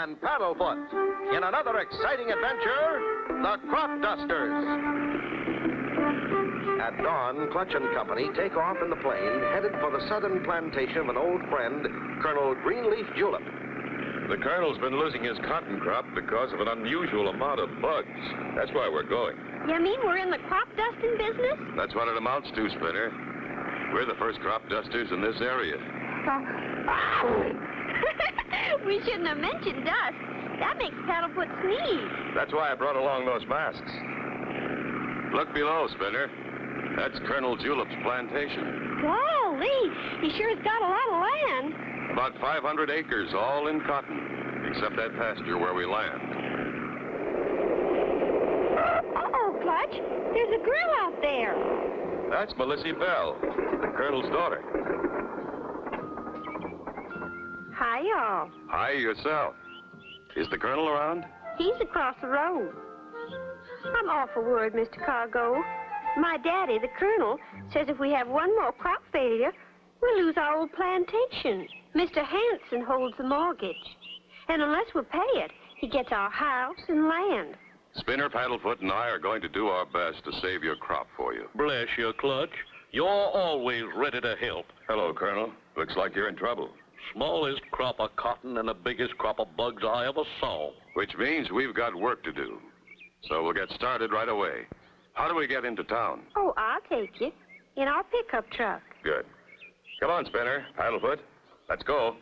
and Paddlefoot in another exciting adventure, the Crop Dusters. At dawn, Clutch and Company take off in the plane, headed for the southern plantation of an old friend, Colonel Greenleaf Julip. The Colonel's been losing his cotton crop because of an unusual amount of bugs. That's why we're going. You mean we're in the crop dusting business? That's what it amounts to, Spinner. We're the first crop dusters in this area. We shouldn't have mentioned dust. That makes Paddlefoot sneeze. That's why I brought along those masks. Look below, Spinner. That's Colonel Julip's plantation. Golly, he sure has got a lot of land. About 500 acres, all in cotton, except that pasture where we land. Uh-oh, Clutch. There's a girl out there. That's Melissy Bell, the Colonel's daughter. Hi, y'all. Hi, yourself. Is the Colonel around? He's across the road. I'm awful worried, Mr. Cargo. My daddy, the Colonel, says if we have one more crop failure, we'll lose our old plantation. Mr. Hansen holds the mortgage. And unless we pay it, he gets our house and land. Spinner, Paddlefoot, and I are going to do our best to save your crop for you. Bless you, Clutch. You're always ready to help. Hello, Colonel. Looks like you're in trouble. Smallest crop of cotton and the biggest crop of bugs I ever saw. Which means we've got work to do. So we'll get started right away. How do we get into town? Oh, I'll take you. In our pickup truck. Good. Come on, Spinner, Paddlefoot. Let's go.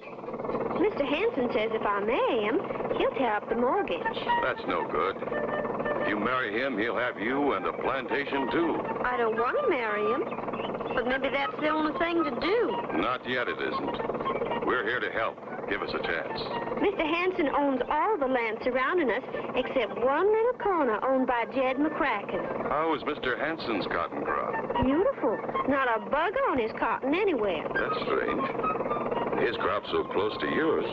Mr. Hansen says if I marry him, he'll tear up the mortgage. That's no good. If you marry him, he'll have you and the plantation, too. I don't want to marry him, but maybe that's the only thing to do. Not yet, it isn't. We're here to help. Give us a chance. Mr. Hansen owns all the land surrounding us, except one little corner owned by Jed McCracken. How is Mr. Hansen's cotton crop? Beautiful. Not a bug on his cotton anywhere. That's strange. His crop's so close to yours.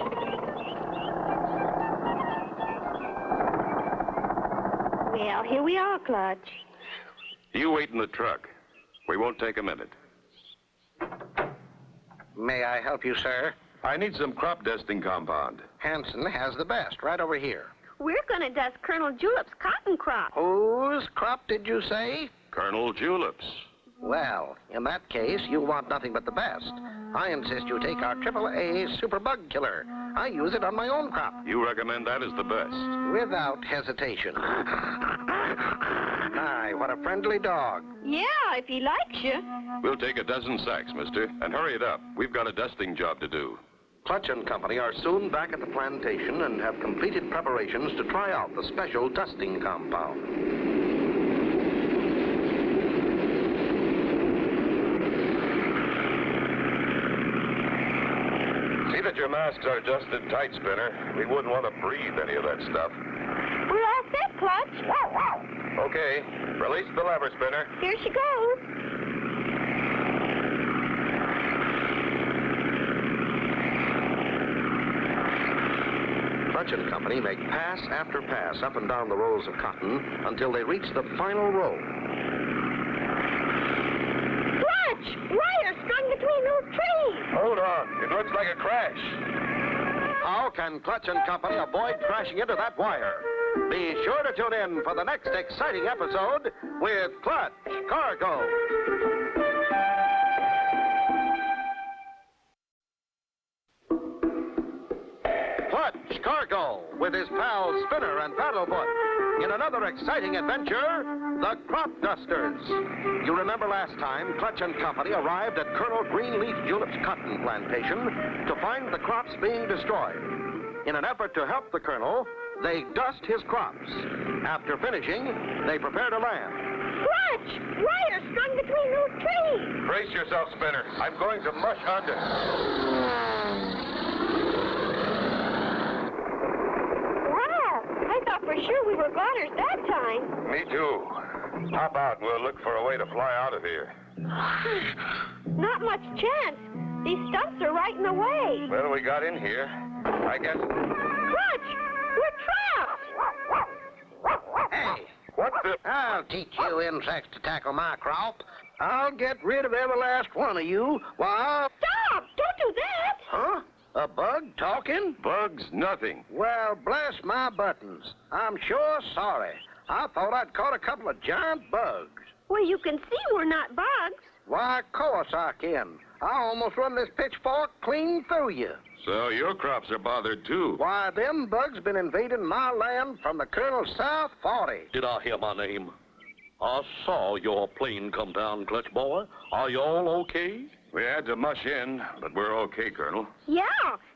Well, here we are, Clutch. You wait in the truck. We won't take a minute. May I help you, sir? I need some crop dusting compound. Hansen has the best, right over here. We're going to dust Colonel Julip's cotton crop. Whose crop did you say? Colonel Julip's. Well, in that case, you'll want nothing but the best. I insist you take our AAA Super Bug Killer. I use it on my own crop. You recommend that as the best? Without hesitation. My, what a friendly dog. Yeah, if he likes you. We'll take a dozen sacks, mister, and hurry it up. We've got a dusting job to do. Clutch and Company are soon back at the plantation and have completed preparations to try out the special dusting compound. See that your masks are adjusted tight, Spinner. We wouldn't want to breathe any of that stuff. We're all set, Clutch. Okay, release the lever, Spinner. Here she goes. Clutch and Company make pass after pass up and down the rolls of cotton until they reach the final row. Clutch! Wire strung between those trees. Hold on. It looks like a crash. How can Clutch and Company avoid crashing into that wire? Be sure to tune in for the next exciting episode with Clutch Cargo. Clutch Cargo with his pals Spinner and Paddlefoot in another exciting adventure, the Crop Dusters. You remember last time Clutch and Company arrived at Colonel Greenleaf Julip's cotton plantation to find the crops being destroyed. In an effort to help the Colonel, they dust his crops. After finishing, they prepare to land. Clutch! Wire strung between those trees. Brace yourself, Spinner. I'm going to mush under. Wow! I thought for sure we were goners that time. Me too. Hop out and we'll look for a way to fly out of here. Not much chance. These stumps are right in the way. Well, we got in here. I guess... Clutch! We're trapped! Hey, What the... I'll teach you insects to tackle my crop. I'll get rid of every last one of you while... Stop! Don't do that! Huh? A bug talking? Bugs, nothing. Well, bless my buttons. I'm sure sorry. I thought I'd caught a couple of giant bugs. Well, you can see we're not bugs. Why, of course I can. I almost run this pitchfork clean through you. So your crops are bothered, too. Why, them bugs been invading my land from the Colonel's South 40. Did I hear my name? I saw your plane come down, Clutch Boy. Are you all okay? We had to mush in, but we're okay, Colonel. Yeah,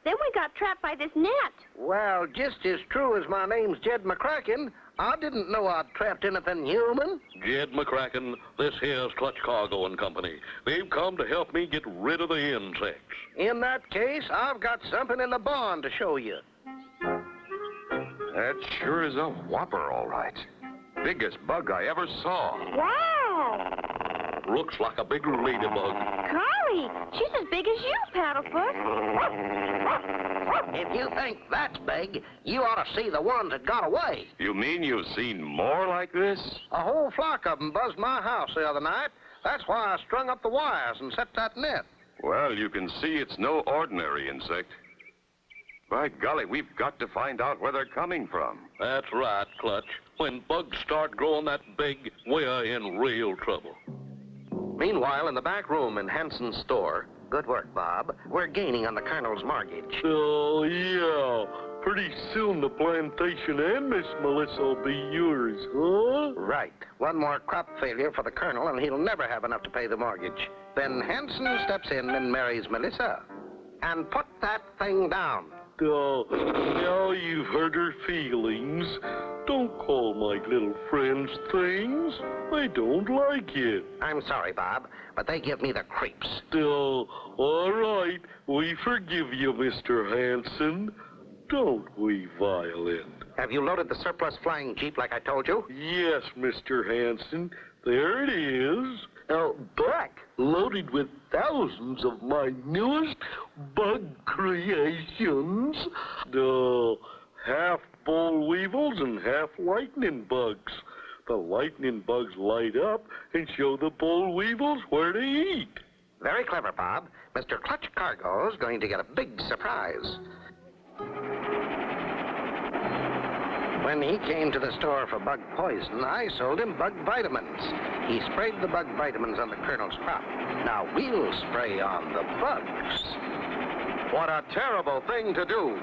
then we got trapped by this net. Well, just as true as my name's Jed McCracken, I didn't know I'd trapped anything human. Jed McCracken, this here's Clutch Cargo and Company. They've come to help me get rid of the insects. In that case, I've got something in the barn to show you. That sure is a whopper, all right. Biggest bug I ever saw. Wow! Looks like a big ladybug. Golly, she's as big as you, Paddlefoot. If you think that's big, you ought to see the ones that got away. You mean you've seen more like this? A whole flock of them buzzed my house the other night. That's why I strung up the wires and set that net. Well, you can see it's no ordinary insect. By golly, we've got to find out where they're coming from. That's right, Clutch. When bugs start growing that big, we're in real trouble. Meanwhile, in the back room in Hansen's store, good work, Bob, we're gaining on the Colonel's mortgage. Oh, yeah. Pretty soon the plantation and Miss Melissa will be yours, huh? Right. One more crop failure for the Colonel, and he'll never have enough to pay the mortgage. Then Hansen steps in and marries Melissa. And put that thing down. Oh, now you've hurt her feelings. Don't call my little friends things. I don't like it. I'm sorry, Bob, but they give me the creeps. Oh, all right. We forgive you, Mr. Hansen. Don't we, Violet? Have you loaded the surplus flying jeep like I told you? Yes, Mr. Hansen. There it is. Black, loaded with thousands of my newest bug creations. Half boll weevils and half lightning bugs. The lightning bugs light up and show the boll weevils where to eat. Very clever, Bob. Mr. Clutch Cargo's going to get a big surprise. When he came to the store for bug poison, I sold him bug vitamins. He sprayed the bug vitamins on the Colonel's crop. Now we'll spray on the bugs. What a terrible thing to do.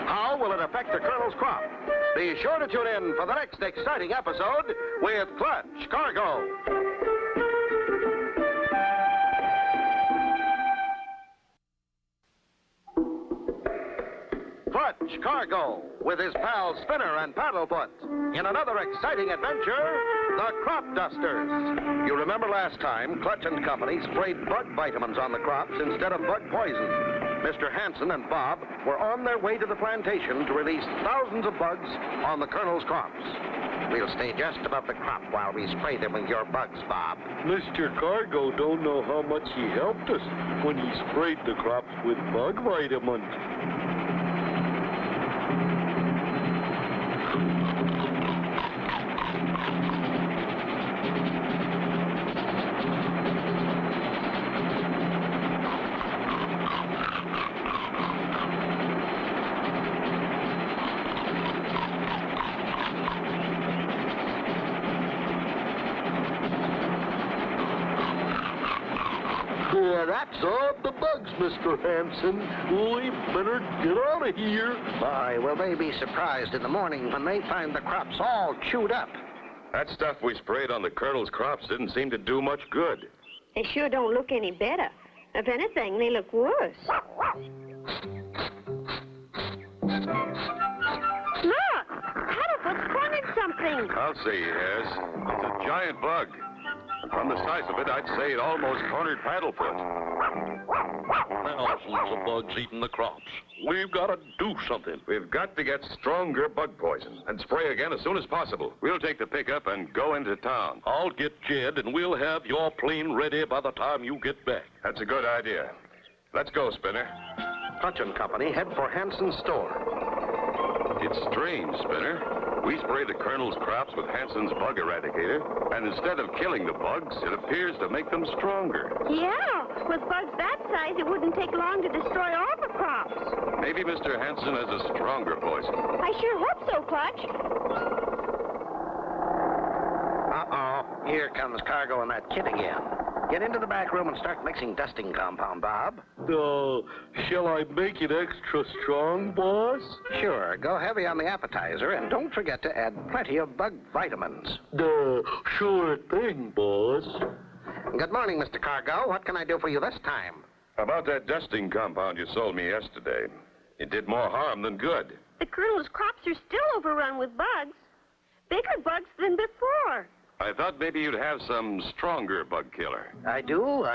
How will it affect the Colonel's crop? Be sure to tune in for the next exciting episode with Clutch Cargo. Clutch Cargo with his pals Spinner and Paddlefoot in another exciting adventure, the Crop Dusters. You remember last time Clutch and Company sprayed bug vitamins on the crops instead of bug poison. Mr. Hansen and Bob were on their way to the plantation to release thousands of bugs on the Colonel's crops. We'll stay just above the crop while we spray them with your bugs, Bob. Mr. Cargo don't know how much he helped us when he sprayed the crops with bug vitamins. That's all the bugs, Mr. Hansen. We better get out of here. Boy, will they be surprised in the morning when they find the crops all chewed up. That stuff we sprayed on the Colonel's crops didn't seem to do much good. They sure don't look any better. If anything, they look worse. Look! Paddlefoot's cornered something. I'll say he has. It's a giant bug. And from the size of it, I'd say it almost cornered Paddlefoot. Thousands of bugs eating the crops. We've got to do something. We've got to get stronger bug poison and spray again as soon as possible. We'll take the pickup and go into town. I'll get Jed, and we'll have your plane ready by the time you get back. That's a good idea. Let's go, Spinner. Clutch and Company head for Hansen's store. It's strange, Spinner. We spray the Colonel's crops with Hansen's bug eradicator, and instead of killing the bugs, it appears to make them stronger. Yeah, with bugs that size, it wouldn't take long to destroy all the crops. Maybe Mr. Hansen has a stronger poison. I sure hope so, Clutch. Uh-oh. Here comes Cargo and that kid again. Get into the back room and start mixing dusting compound, Bob. Shall I make it extra strong, boss? Sure. Go heavy on the appetizer, and don't forget to add plenty of bug vitamins. Sure thing, boss. Good morning, Mr. Cargo. What can I do for you this time? About that dusting compound you sold me yesterday. It did more harm than good. The Colonel's crops are still overrun with bugs. Bigger bugs than before. I thought maybe you'd have some stronger bug killer. I do.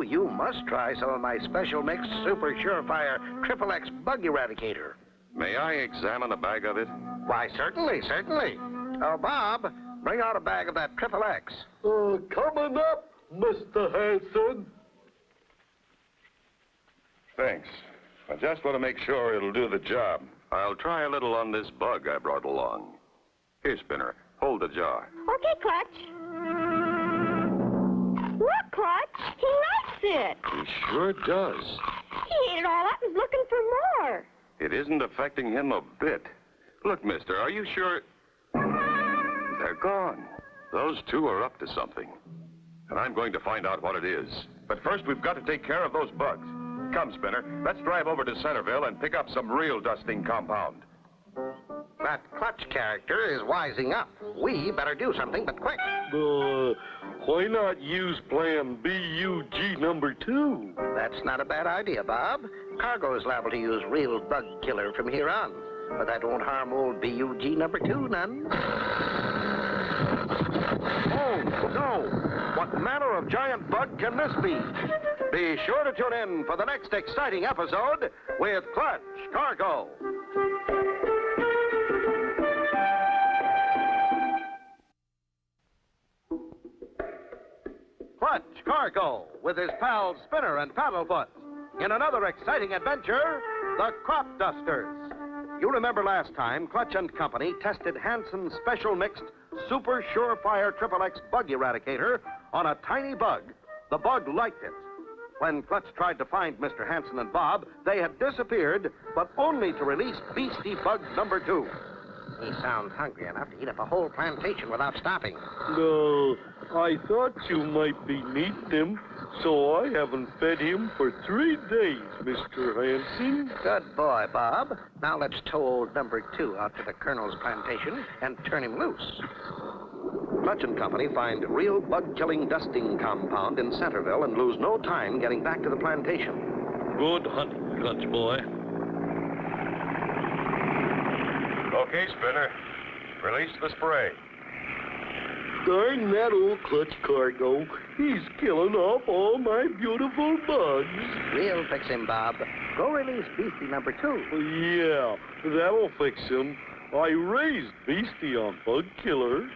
You must try some of my special mixed Super Surefire XXX Bug Eradicator. May I examine a bag of it? Why, certainly. Oh, Bob, bring out a bag of that XXX. Coming up, Mr. Hansen. Thanks. I just want to make sure it'll do the job. I'll try a little on this bug I brought along. Here, Spinner, hold the jar. Okay, Clutch. Look, Clutch. He likes it. He sure does. He ate it all up and is looking for more. It isn't affecting him a bit. Look, mister, are you sure? They're gone. Those two are up to something. And I'm going to find out what it is. But first, we've got to take care of those bugs. Come, Spinner, let's drive over to Centerville and pick up some real dusting compound. That Clutch character is wising up. We better do something, but quick. Why not use Plan BUG number 2? That's not a bad idea, Bob. Cargo is liable to use real bug killer from here on. But that won't harm old BUG number 2 none. Oh, no. What manner of giant bug can this be? Be sure to tune in for the next exciting episode with Clutch Cargo. Clutch Cargo with his pals Spinner and Paddlefoot in another exciting adventure, the Crop Dusters. You remember last time Clutch and Company tested Hansen's special mixed Super Surefire XXX Bug Eradicator on a tiny bug. The bug liked it. When Clutch tried to find Mr. Hansen and Bob, they had disappeared, but only to release Beastie Bug number 2. He sounds hungry enough to eat up a whole plantation without stopping. No, I thought you might be needing him, so I haven't fed him for 3 days, Mr. Hansen. Good boy, Bob. Now let's tow old number 2 out to the Colonel's plantation and turn him loose. Clutch and Company find real bug-killing dusting compound in Centerville and lose no time getting back to the plantation. Good hunting, Clutch boy. Okay, Spinner. Release the spray. Darn that old Clutch Cargo. He's killing off all my beautiful bugs. We'll fix him, Bob. Go release Beastie number 2. Yeah, that'll fix him. I raised Beastie on bug killer.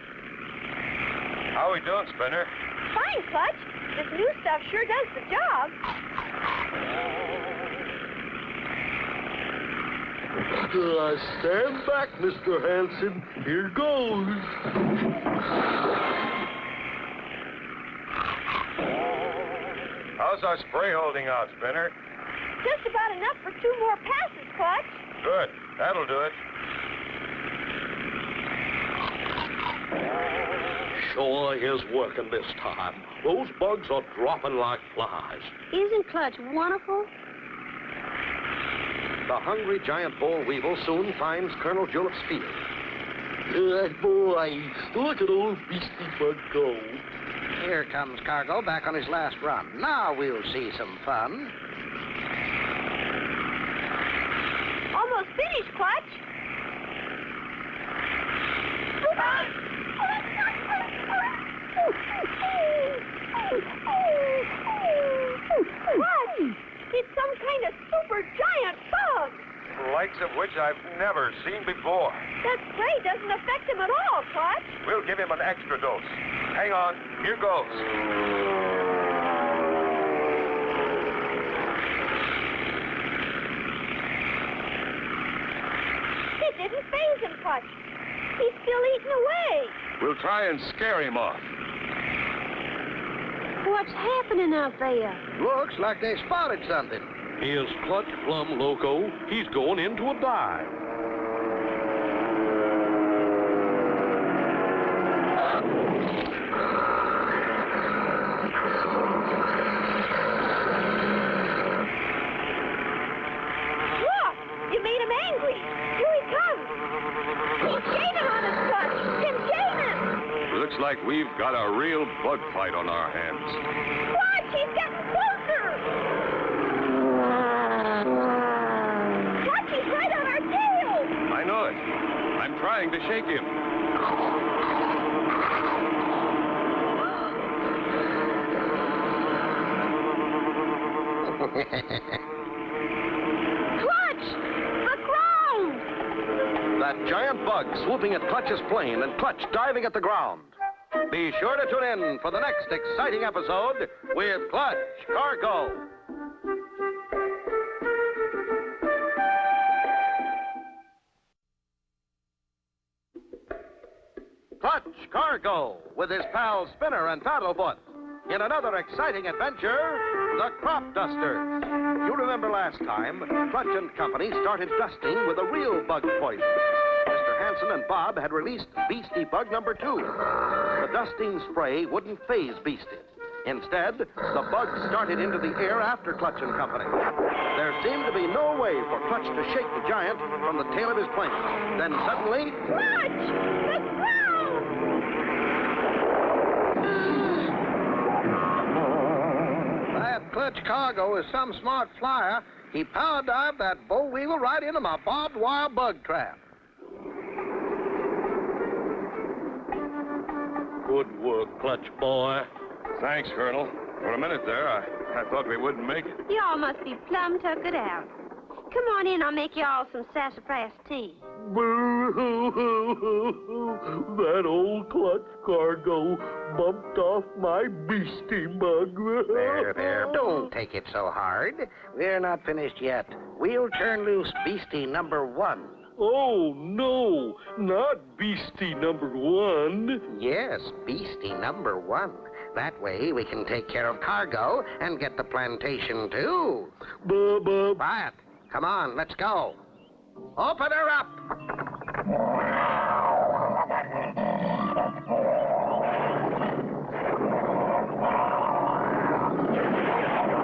How we doing, Spinner? Fine, Clutch. This new stuff sure does the job. Stand back, Mr. Hansen. Here goes. How's our spray holding out, Spinner? Just about enough for 2 more passes, Clutch. Good. That'll do it. Sure is working this time. Those bugs are dropping like flies. Isn't Clutch wonderful? The hungry giant boll weevil soon finds Colonel Julip's field. Good boy. Look at old Beastie Bug go. Here comes Cargo back on his last run. Now we'll see some fun. Almost finished, Clutch. Clutch! It's some kind of super giant bug. The likes of which I've never seen before. That spray doesn't affect him at all, Clutch. We'll give him an extra dose. Hang on. Here goes. It didn't faze him, Clutch. He's still eating away. We'll try and scare him off. What's happening out there? Looks like they spotted something. Here's Clutch plumb loco. He's going into a dive. Look! You made him angry. Here he comes. He's gaining on us, Clutch. He's gaining. Looks like we've got a real bug fight on our hands. Clutch, he's getting closer. Clutch, he's right on our tail. I know it. I'm trying to shake him. Clutch! The ground! That giant bug swooping at Clutch's plane and Clutch diving at the ground. Be sure to tune in for the next exciting episode with Clutch Cargo. Clutch Cargo with his pals Spinner and Paddlefoot in another exciting adventure, the Crop Dusters. You remember last time, Clutch and Company started dusting with a real bug poison. Mr. Hansen and Bob had released Beastie Bug number 2. The dusting spray wouldn't phase Beastie. Instead, the bug started into the air after Clutch and Company. There seemed to be no way for Clutch to shake the giant from the tail of his plane. Then suddenly... Clutch! The ground! That Clutch Cargo is some smart flyer. He power dived that boll weevil right into my barbed wire bug trap. Good work, Clutch boy. Thanks, Colonel. For a minute there, I thought we wouldn't make it. Y'all must be plumb tuckered out. Come on in, I'll make y'all some sassafras tea. That old Clutch Cargo bumped off my beastie bug. There. Don't take it so hard. We're not finished yet. We'll turn loose beastie number 1. Oh, no, not beastie number 1. Yes, beastie number 1. That way we can take care of Cargo and get the plantation, too. Quiet. Come on, let's go. Open her up.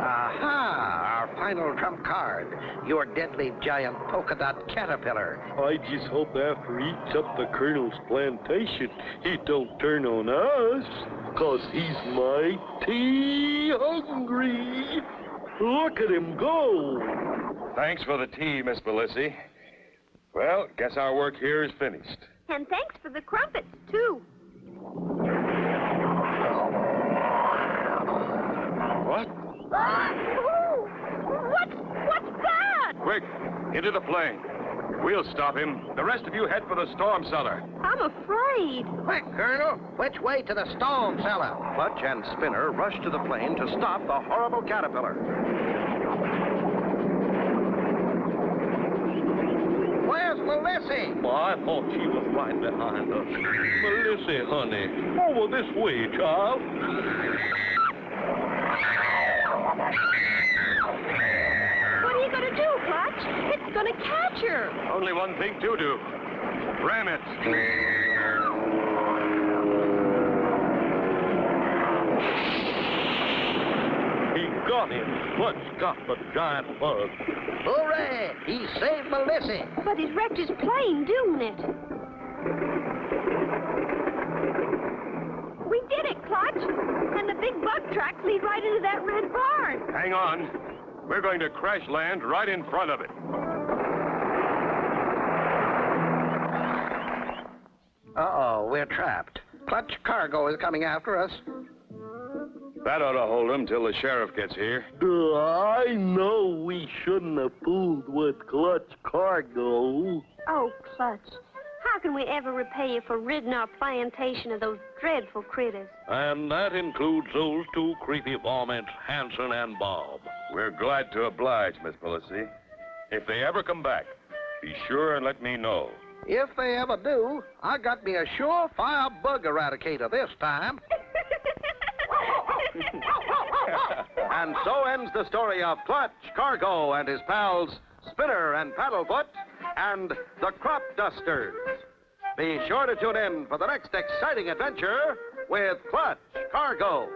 Aha, our final trump card. Your deadly giant polka dot caterpillar. I just hope after he eats up the Colonel's plantation, he don't turn on us, 'cause he's mighty hungry. Look at him go. Thanks for the tea, Miss Belissi. Well, guess our work here is finished. And thanks for the crumpets, too. What? Oh, what's that? Quick, into the plane. We'll stop him. The rest of you head for the storm cellar. I'm afraid. Quick, Colonel. Which way to the storm cellar? Clutch and Spinner rushed to the plane to stop the horrible caterpillar. Where's Melissy? Well, I thought she was right behind us. Melissy, honey, over this way, child. What are you going to do, Clutch? It's going to catch her. Only one thing to do. Ram it. He got him. Clutch got the giant bug. Hooray! He saved Melissy. But he's wrecked his plane, didn't it? We did it, Clutch. And the big bug tracks lead right into that red barn. Hang on. We're going to crash land right in front of it. Uh-oh, we're trapped. Clutch Cargo is coming after us. That ought to hold him till the sheriff gets here. I know we shouldn't have fooled with Clutch Cargo. Oh, Clutch. How can we ever repay you for ridding our plantation of those dreadful critters? And that includes those two creepy varmints, Hansen and Bob. We're glad to oblige, Miss Belissi. If they ever come back, be sure and let me know. If they ever do, I got me a surefire bug eradicator this time. And so ends the story of Clutch, Cargo, and his pals, Spinner and Paddlefoot, and the Crop Dusters. Be sure to tune in for the next exciting adventure with Clutch, Cargo,